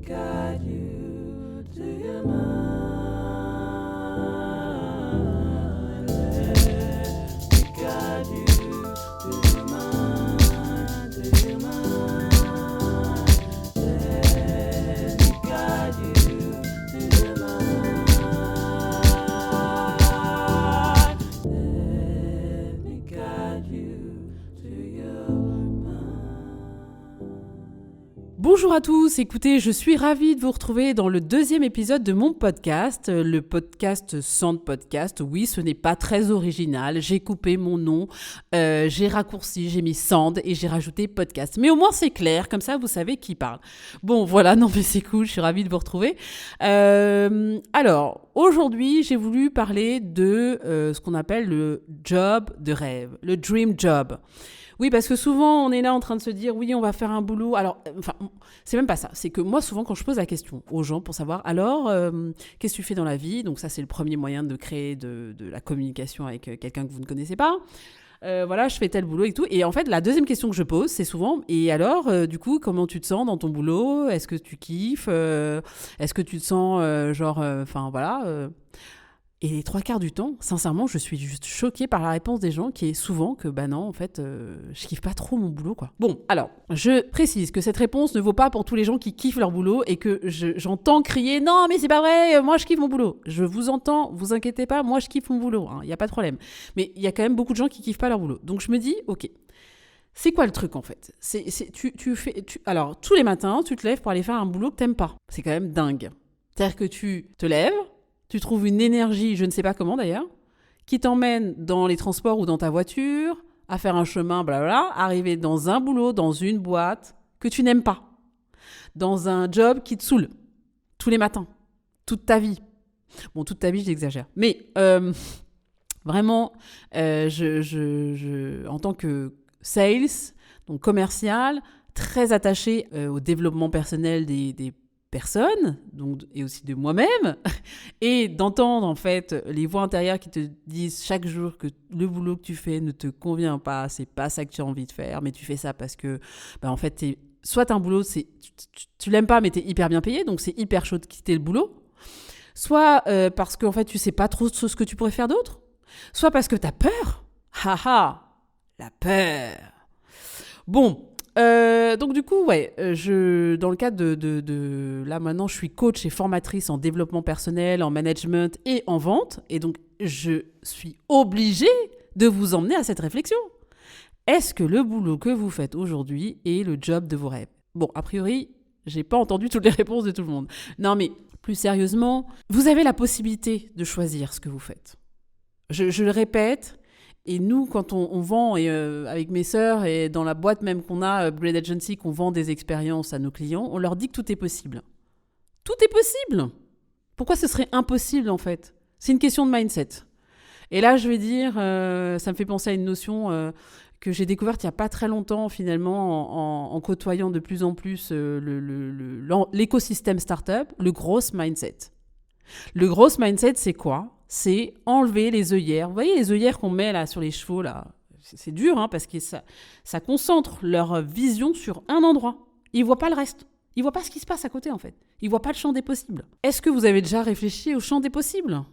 guide you to your mind. Let me guide you to your mind, to your mind. Let me guide you to your mind. Let me guide you to your mind. Bonjour à tous, écoutez, je suis ravie de vous retrouver dans le deuxième épisode de mon podcast, le podcast Sand Podcast. Oui, ce n'est pas très original, j'ai coupé mon nom, j'ai raccourci, j'ai mis Sand et j'ai rajouté podcast. Mais au moins c'est clair, comme ça vous savez qui parle. Bon voilà, non mais c'est cool, je suis ravie de vous retrouver. Alors, aujourd'hui j'ai voulu parler de ce qu'on appelle le job de rêve, le dream job. Oui, parce que souvent, on est là en train de se dire, oui, on va faire un boulot. Alors, c'est même pas ça. C'est que moi, souvent, quand je pose la question aux gens pour savoir, alors, qu'est-ce que tu fais dans la vie ? Donc ça, c'est le premier moyen de créer de la communication avec quelqu'un que vous ne connaissez pas. Voilà, je fais tel boulot et tout. Et en fait, la deuxième question que je pose, c'est souvent, et alors, du coup, comment tu te sens dans ton boulot ? Est-ce que tu kiffes ? Est-ce que tu te sens, voilà. Et les trois quarts du temps, sincèrement, je suis juste choquée par la réponse des gens qui est souvent que, bah non, en fait, je kiffe pas trop mon boulot, quoi. Bon, alors, je précise que cette réponse ne vaut pas pour tous les gens qui kiffent leur boulot et que j'entends crier « Non, mais c'est pas vrai, moi je kiffe mon boulot ». Je vous entends, vous inquiétez pas, moi je kiffe mon boulot, il n'y a pas de problème. Mais il y a quand même beaucoup de gens qui kiffent pas leur boulot. Donc je me dis, ok, c'est quoi le truc en fait ? Alors, tous les matins, tu te lèves pour aller faire un boulot que t'aimes pas. C'est quand même dingue. C'est-à-dire que tu te lèves, tu trouves une énergie, je ne sais pas comment d'ailleurs, qui t'emmène dans les transports ou dans ta voiture, à faire un chemin, blablabla, arriver dans un boulot, dans une boîte que tu n'aimes pas, dans un job qui te saoule, tous les matins, toute ta vie. Bon, toute ta vie, j'exagère. Mais vraiment, en tant que sales, donc commercial, très attaché au développement personnel des personnes, donc, et aussi de moi-même, et d'entendre en fait les voix intérieures qui te disent chaque jour que le boulot que tu fais ne te convient pas, c'est pas ça que tu as envie de faire, mais tu fais ça parce que, en fait, soit un boulot, tu l'aimes pas, mais t'es hyper bien payé, donc c'est hyper chaud de quitter le boulot, soit parce qu'en fait tu sais pas trop ce que tu pourrais faire d'autre, soit parce que t'as peur. Haha, la peur. Bon. Donc du coup, dans le cadre de là maintenant, je suis coach et formatrice en développement personnel, en management et en vente. Et donc, je suis obligée de vous emmener à cette réflexion. Est-ce que le boulot que vous faites aujourd'hui est le job de vos rêves ? Bon, a priori, j'ai pas entendu toutes les réponses de tout le monde. Non, mais plus sérieusement, vous avez la possibilité de choisir ce que vous faites. Je le répète. Et nous, quand on vend, avec mes sœurs et dans la boîte même qu'on a, Upgrade Agency, qu'on vend des expériences à nos clients, on leur dit que tout est possible. Tout est possible. Pourquoi ce serait impossible, en fait ? C'est une question de mindset. Et là, je vais dire, ça me fait penser à une notion que j'ai découverte il n'y a pas très longtemps, finalement, en côtoyant de plus en plus l'écosystème startup, le growth mindset. Le growth mindset, c'est quoi ? C'est enlever les œillères. Vous voyez les œillères qu'on met là sur les chevaux là, c'est dur parce que ça concentre leur vision sur un endroit. Ils voient pas le reste. Ils voient pas ce qui se passe à côté en fait. Ils voient pas le champ des possibles. Est-ce que vous avez déjà réfléchi au champ des possibles ?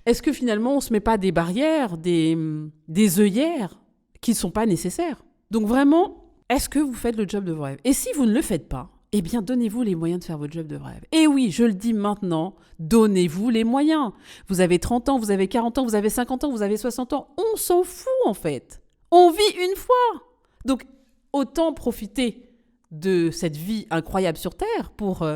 Est-ce que finalement on se met pas des barrières, des œillères qui ne sont pas nécessaires ? Donc vraiment, est-ce que vous faites le job de vos rêves ? Et si vous ne le faites pas, eh bien, donnez-vous les moyens de faire votre job de rêve. Et oui, je le dis maintenant, donnez-vous les moyens. Vous avez 30 ans, vous avez 40 ans, vous avez 50 ans, vous avez 60 ans. On s'en fout, en fait. On vit une fois. Donc, autant profiter de cette vie incroyable sur Terre pour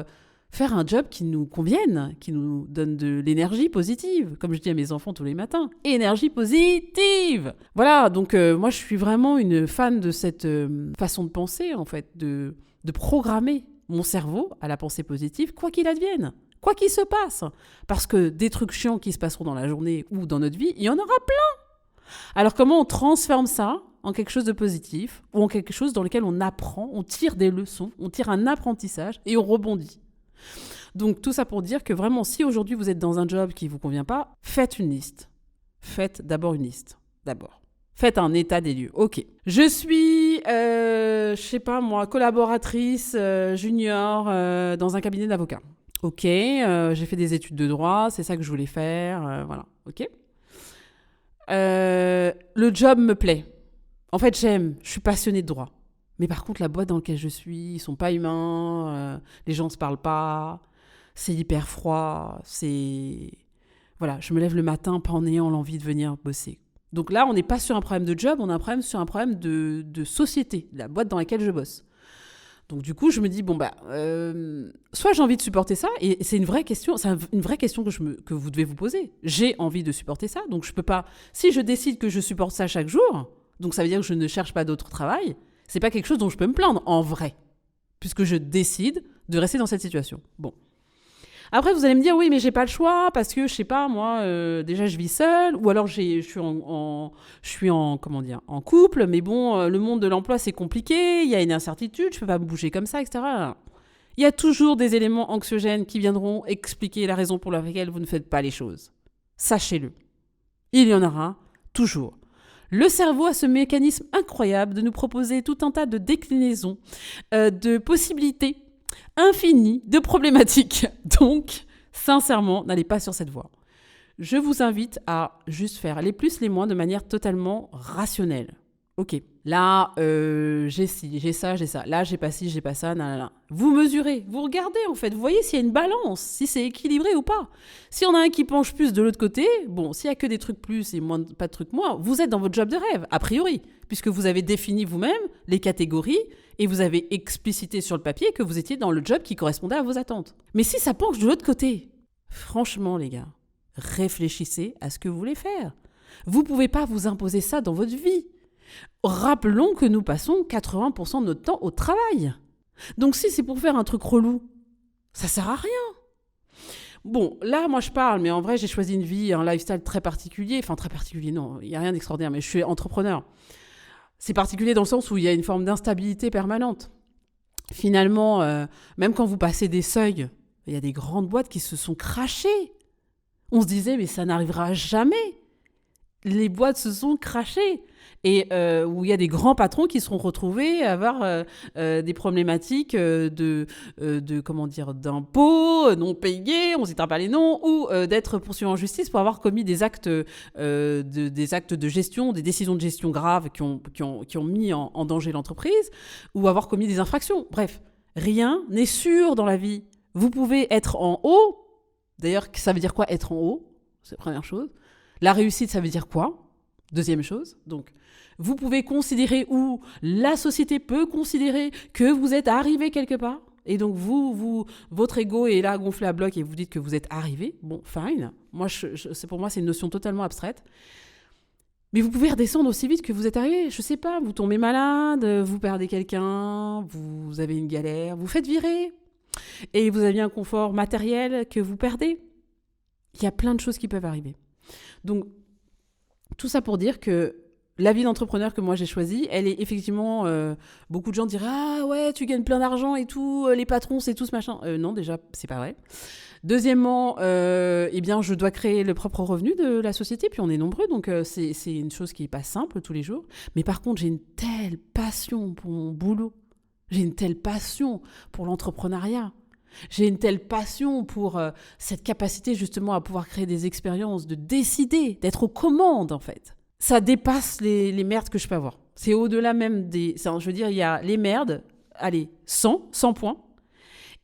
faire un job qui nous convienne, qui nous donne de l'énergie positive. Comme je dis à mes enfants tous les matins, énergie positive. Voilà, donc moi, je suis vraiment une fan de cette façon de penser, en fait, de programmer mon cerveau à la pensée positive, quoi qu'il advienne, quoi qu'il se passe. Parce que des trucs chiants qui se passeront dans la journée ou dans notre vie, il y en aura plein. Alors comment on transforme ça en quelque chose de positif ou en quelque chose dans lequel on apprend, on tire des leçons, on tire un apprentissage et on rebondit. Donc tout ça pour dire que vraiment, si aujourd'hui vous êtes dans un job qui ne vous convient pas, faites une liste. Faites d'abord une liste. Faites un état des lieux. Ok. Je suis je sais pas moi, collaboratrice junior dans un cabinet d'avocats. Ok, j'ai fait des études de droit, c'est ça que je voulais faire, voilà, ok. Le job me plaît. En fait, j'aime, je suis passionnée de droit. Mais par contre, la boîte dans laquelle je suis, ils sont pas humains, les gens ne se parlent pas, c'est hyper froid, c'est... Voilà, je me lève le matin pas en ayant l'envie de venir bosser. Donc là, on n'est pas sur un problème de job, on a un problème sur un problème de société, la boîte dans laquelle je bosse. Donc du coup, je me dis, soit j'ai envie de supporter ça, et c'est une vraie question, que vous devez vous poser. J'ai envie de supporter ça, donc je peux pas... Si je décide que je supporte ça chaque jour, donc ça veut dire que je ne cherche pas d'autre travail, c'est pas quelque chose dont je peux me plaindre, en vrai, puisque je décide de rester dans cette situation. Bon. Après, vous allez me dire, oui, mais j'ai pas le choix, parce que, je sais pas, moi, déjà, je vis seule, ou alors je suis en couple, mais bon, le monde de l'emploi, c'est compliqué, il y a une incertitude, je peux pas me bouger comme ça, etc. Il y a toujours des éléments anxiogènes qui viendront expliquer la raison pour laquelle vous ne faites pas les choses. Sachez-le. Il y en aura toujours. Le cerveau a ce mécanisme incroyable de nous proposer tout un tas de déclinaisons, de possibilités infinies, de problématiques. Donc, sincèrement, n'allez pas sur cette voie. Je vous invite à juste faire les plus, les moins de manière totalement rationnelle. Ok, là, j'ai ci, j'ai ça. Là, j'ai pas ci, j'ai pas ça. Nanana. Vous mesurez, vous regardez en fait, vous voyez s'il y a une balance, si c'est équilibré ou pas. Si on a un qui penche plus de l'autre côté, bon, s'il y a que des trucs plus et pas de trucs moins, vous êtes dans votre job de rêve, a priori, puisque vous avez défini vous-même les catégories et vous avez explicité sur le papier que vous étiez dans le job qui correspondait à vos attentes. Mais si ça penche de l'autre côté, franchement les gars, réfléchissez à ce que vous voulez faire. Vous pouvez pas vous imposer ça dans votre vie. Rappelons que nous passons 80% de notre temps au travail. Donc si c'est pour faire un truc relou, ça sert à rien. Bon, là, moi je parle, mais en vrai, j'ai choisi une vie, un lifestyle très particulier. Enfin, très particulier, non, il n'y a rien d'extraordinaire, mais je suis entrepreneur. C'est particulier dans le sens où il y a une forme d'instabilité permanente. Finalement, même quand vous passez des seuils, il y a des grandes boîtes qui se sont crachées. On se disait, mais ça n'arrivera jamais. Les boîtes se sont crachées. Et où il y a des grands patrons qui seront retrouvés à avoir des problématiques d'impôts non payés, on ne citera pas les noms, ou d'être poursuivis en justice pour avoir commis des actes de gestion, des décisions de gestion graves qui ont mis en danger l'entreprise, ou avoir commis des infractions. Bref, rien n'est sûr dans la vie. Vous pouvez être en haut. D'ailleurs, ça veut dire quoi être en haut ? C'est la première chose. La réussite, ça veut dire quoi ? Deuxième chose, donc, vous pouvez considérer ou la société peut considérer que vous êtes arrivé quelque part. Et donc, votre ego est là gonflé à bloc et vous dites que vous êtes arrivé. Bon, fine. Moi, pour moi, c'est une notion totalement abstraite. Mais vous pouvez redescendre aussi vite que vous êtes arrivé. Je sais pas, vous tombez malade, vous perdez quelqu'un, vous avez une galère, vous faites virer. Et vous avez un confort matériel que vous perdez. Il y a plein de choses qui peuvent arriver. Donc, tout ça pour dire que la vie d'entrepreneur que moi j'ai choisie, elle est effectivement... beaucoup de gens diraient « Ah ouais, tu gagnes plein d'argent et tout, les patrons, c'est tout ce machin. » Non, déjà, c'est pas vrai. Deuxièmement, je dois créer le propre revenu de la société, puis on est nombreux, donc c'est une chose qui n'est pas simple tous les jours. Mais par contre, j'ai une telle passion pour mon boulot. J'ai une telle passion pour l'entrepreneuriat. J'ai une telle passion pour cette capacité justement à pouvoir créer des expériences, de décider, d'être aux commandes en fait. Ça dépasse les merdes que je peux avoir. C'est au-delà même des... Je veux dire, il y a les merdes, allez, 100 points.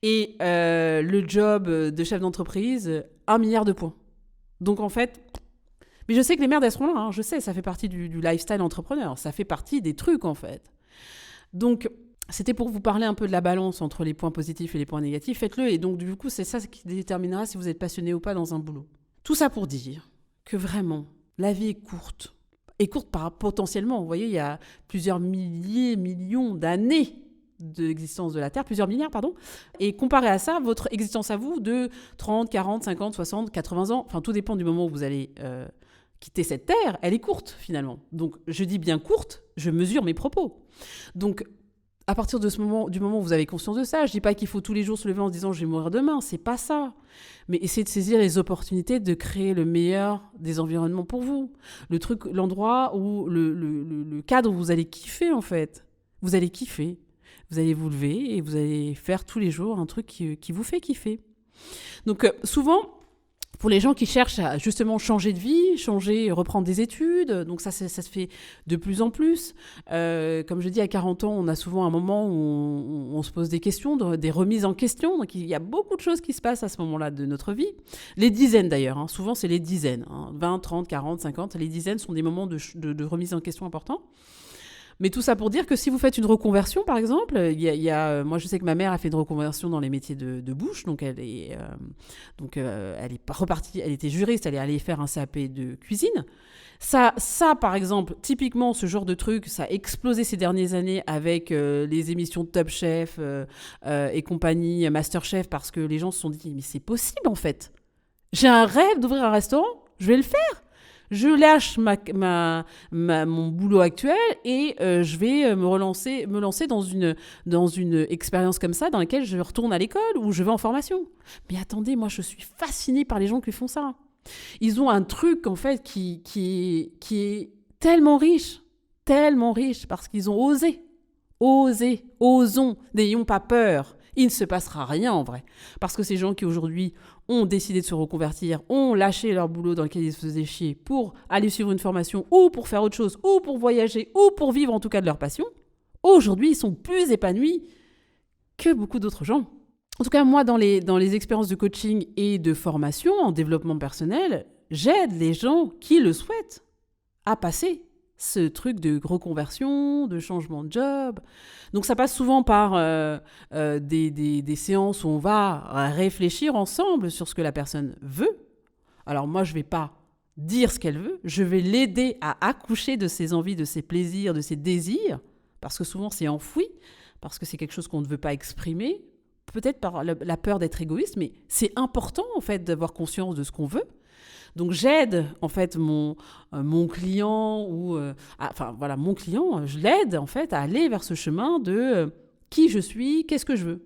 Et le job de chef d'entreprise, 1 milliard de points. Donc en fait... Mais je sais que les merdes, elles seront là. Hein, je sais, ça fait partie du lifestyle entrepreneur. Ça fait partie des trucs en fait. Donc... C'était pour vous parler un peu de la balance entre les points positifs et les points négatifs. Faites-le et donc du coup, c'est ça qui déterminera si vous êtes passionné ou pas dans un boulot. Tout ça pour dire que vraiment, la vie est courte. Et courte potentiellement. Vous voyez, il y a plusieurs millions d'années d'existence de la Terre, plusieurs milliards, pardon. Et comparé à ça, votre existence à vous de 30, 40, 50, 60, 80 ans, enfin tout dépend du moment où vous allez quitter cette Terre, elle est courte finalement. Donc je dis bien courte, je mesure mes propos. Donc à partir du moment où vous avez conscience de ça, je ne dis pas qu'il faut tous les jours se lever en se disant « je vais mourir demain », c'est pas ça. Mais essayez de saisir les opportunités de créer le meilleur des environnements pour vous. L'endroit où le cadre où vous allez kiffer en fait. Vous allez kiffer. Vous allez vous lever et vous allez faire tous les jours un truc qui vous fait kiffer. Donc souvent, pour les gens qui cherchent à justement changer de vie, reprendre des études, donc ça se fait de plus en plus. Comme je dis, à 40 ans, on a souvent un moment où on se pose des questions, des remises en question. Donc il y a beaucoup de choses qui se passent à ce moment-là de notre vie. Les dizaines d'ailleurs, hein. Souvent c'est les dizaines. 20, 30, 40, 50, les dizaines sont des moments de remise en question importants. Mais tout ça pour dire que si vous faites une reconversion, par exemple, moi je sais que ma mère a fait une reconversion dans les métiers de bouche, donc elle est repartie, elle était juriste, elle est allée faire un CAP de cuisine. Ça, par exemple, typiquement, ce genre de truc, ça a explosé ces dernières années avec les émissions de Top Chef et compagnie, Masterchef, parce que les gens se sont dit, mais c'est possible en fait. J'ai un rêve d'ouvrir un restaurant, je vais le faire. Je lâche mon boulot actuel et je vais me lancer dans une expérience comme ça dans laquelle je retourne à l'école ou je vais en formation. Mais attendez, moi je suis fascinée par les gens qui font ça. Ils ont un truc en fait qui est tellement riche parce qu'ils ont osé. Osons, n'ayons pas peur. Il ne se passera rien en vrai. Parce que ces gens qui aujourd'hui ont décidé de se reconvertir, ont lâché leur boulot dans lequel ils se faisaient chier pour aller suivre une formation ou pour faire autre chose ou pour voyager ou pour vivre en tout cas de leur passion, aujourd'hui ils sont plus épanouis que beaucoup d'autres gens. En tout cas, moi, dans les expériences de coaching et de formation en développement personnel, j'aide les gens qui le souhaitent à passer ce truc de reconversion, de changement de job. Donc ça passe souvent par des séances où on va réfléchir ensemble sur ce que la personne veut. Alors moi, je ne vais pas dire ce qu'elle veut, je vais l'aider à accoucher de ses envies, de ses plaisirs, de ses désirs, parce que souvent c'est enfoui, parce que c'est quelque chose qu'on ne veut pas exprimer, peut-être par la peur d'être égoïste, mais c'est important en fait d'avoir conscience de ce qu'on veut. Donc j'aide en fait mon client mon client, je l'aide en fait à aller vers ce chemin de qui je suis, qu'est-ce que je veux.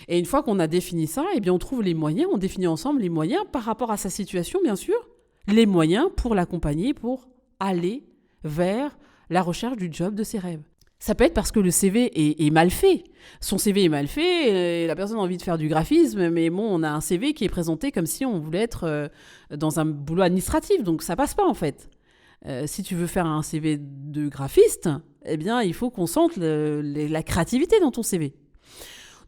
Et une fois qu'on a défini ça, eh bien on trouve les moyens, on définit ensemble les moyens par rapport à sa situation bien sûr, les moyens pour l'accompagner pour aller vers la recherche du job de ses rêves. Ça peut être parce que le CV est mal fait. Son CV est mal fait, et la personne a envie de faire du graphisme, mais bon, on a un CV qui est présenté comme si on voulait être dans un boulot administratif, donc ça passe pas en fait. Si tu veux faire un CV de graphiste, eh bien, il faut qu'on sente la créativité dans ton CV.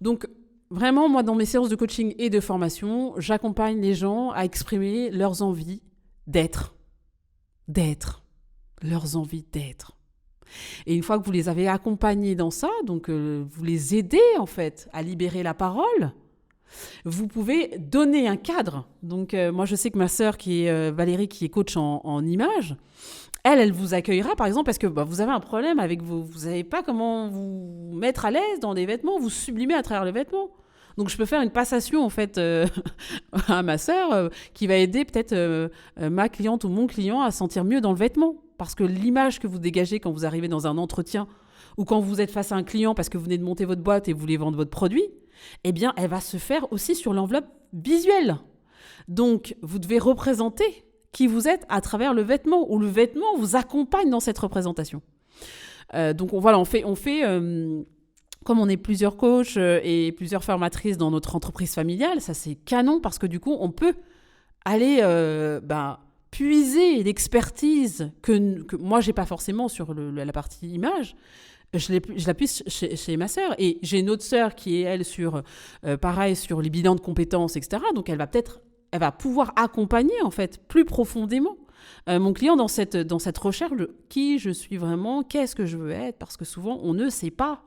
Donc, vraiment, moi, dans mes séances de coaching et de formation, j'accompagne les gens à exprimer leurs envies d'être. Leurs envies d'être. Et une fois que vous les avez accompagnés dans ça, donc vous les aidez en fait à libérer la parole, vous pouvez donner un cadre. Donc moi je sais que ma sœur qui est Valérie, qui est coach en images, elle vous accueillera par exemple parce que vous avez un problème avec vous savez pas comment vous mettre à l'aise dans des vêtements, vous sublimez à travers les vêtements. Donc, je peux faire une passation, en fait, à ma sœur qui va aider peut-être ma cliente ou mon client à se sentir mieux dans le vêtement. Parce que l'image que vous dégagez quand vous arrivez dans un entretien ou quand vous êtes face à un client parce que vous venez de monter votre boîte et vous voulez vendre votre produit, eh bien, elle va se faire aussi sur l'enveloppe visuelle. Donc, vous devez représenter qui vous êtes à travers le vêtement ou le vêtement vous accompagne dans cette représentation. Donc, on fait comme on est plusieurs coachs et plusieurs formatrices dans notre entreprise familiale, ça c'est canon parce que du coup, on peut aller puiser l'expertise que moi, j'ai pas forcément sur la partie image. Je la puise chez ma sœur. Et j'ai une autre sœur qui est, elle, sur les bilans de compétences, etc. Donc, elle va pouvoir accompagner, en fait, plus profondément mon client dans cette recherche de qui je suis vraiment, qu'est-ce que je veux être, parce que souvent, on ne sait pas.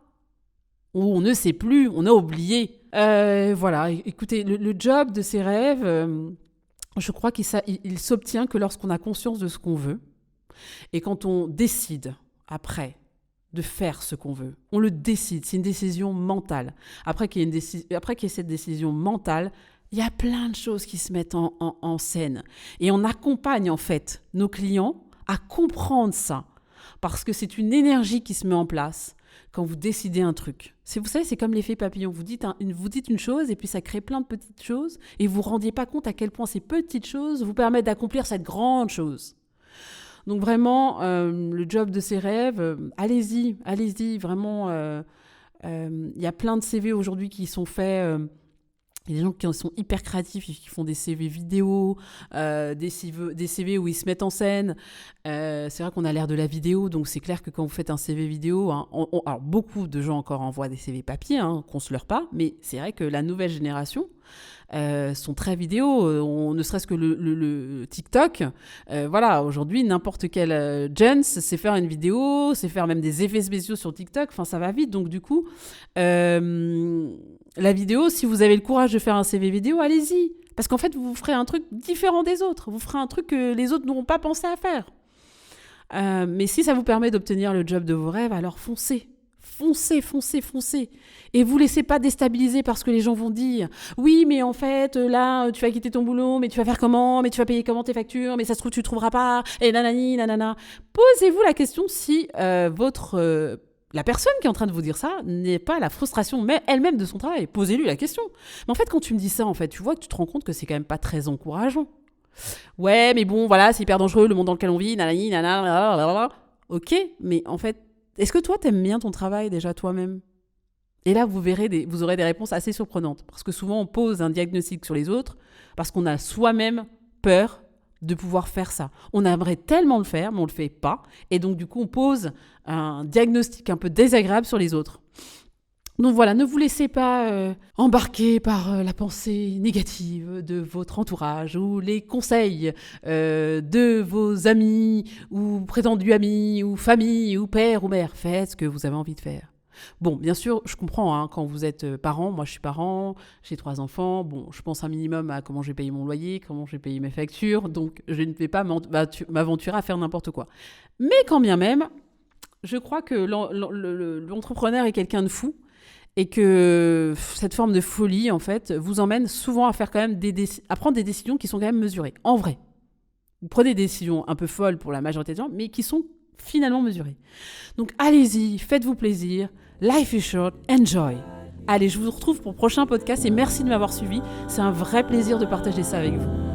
Ou on ne sait plus, on a oublié. Voilà, écoutez, le job de ses rêves, je crois qu'il s'obtient que lorsqu'on a conscience de ce qu'on veut et quand on décide, après, de faire ce qu'on veut. On le décide, c'est une décision mentale. Après qu'il y ait cette décision mentale, il y a plein de choses qui se mettent en scène. Et on accompagne, en fait, nos clients à comprendre ça. Parce que c'est une énergie qui se met en place quand vous décidez un truc. Vous savez, c'est comme l'effet papillon. Vous dites une chose et puis ça crée plein de petites choses et vous ne vous rendiez pas compte à quel point ces petites choses vous permettent d'accomplir cette grande chose. Donc vraiment, le job de ses rêves, allez-y, vraiment. Il y a plein de CV aujourd'hui qui sont faits. Il y a des gens qui sont hyper créatifs, qui font des CV vidéo, des CV où ils se mettent en scène. C'est vrai qu'on a l'air de la vidéo, donc c'est clair que quand vous faites un CV vidéo, hein, alors beaucoup de gens encore envoient des CV papier, hein, qu'on se leurre pas, mais c'est vrai que la nouvelle génération sont très vidéo, ne serait-ce que le TikTok. Voilà, aujourd'hui, n'importe quel gens sait faire une vidéo, sait faire même des effets spéciaux sur TikTok, enfin ça va vite, donc du coup, la vidéo, si vous avez le courage de faire un CV vidéo, allez-y. Parce qu'en fait, vous ferez un truc différent des autres. Vous ferez un truc que les autres n'auront pas pensé à faire. Mais si ça vous permet d'obtenir le job de vos rêves, alors foncez. Foncez. Et vous laissez pas déstabiliser par ce que les gens vont dire. Oui, mais en fait, là, tu vas quitter ton boulot, mais tu vas faire comment? Mais tu vas payer comment tes factures? Mais ça se trouve, tu trouveras pas. Et nanani, nanana. Posez-vous la question si la personne qui est en train de vous dire ça n'est pas la frustration elle-même de son travail. Posez-lui la question. Mais en fait, quand tu me dis ça, en fait, tu vois que tu te rends compte que c'est quand même pas très encourageant. Ouais, mais bon, voilà, c'est hyper dangereux, le monde dans lequel on vit, nanani, nanana. Ok, mais en fait, est-ce que toi, t'aimes bien ton travail déjà toi-même? Et là, vous aurez des réponses assez surprenantes. Parce que souvent, on pose un diagnostic sur les autres parce qu'on a soi-même peur de pouvoir faire ça. On aimerait tellement le faire, mais on ne le fait pas. Et donc, du coup, on pose un diagnostic un peu désagréable sur les autres. Donc voilà, ne vous laissez pas embarquer par la pensée négative de votre entourage ou les conseils de vos amis ou prétendus amis ou famille ou père ou mère. Faites ce que vous avez envie de faire. Bon, bien sûr, je comprends, hein, quand vous êtes parent, moi je suis parent, j'ai 3 enfants, bon, je pense un minimum à comment je vais payer mon loyer, comment je vais payer mes factures, donc je ne vais pas m'aventurer à faire n'importe quoi. Mais quand bien même, je crois que l'entrepreneur est quelqu'un de fou, et que cette forme de folie, en fait, vous emmène souvent à faire quand même à prendre des décisions qui sont quand même mesurées. En vrai, vous prenez des décisions un peu folles pour la majorité des gens, mais qui sont finalement mesurées. Donc allez-y, faites-vous plaisir. Life is short, enjoy. Allez, je vous retrouve pour le prochain podcast et merci de m'avoir suivi. C'est un vrai plaisir de partager ça avec vous.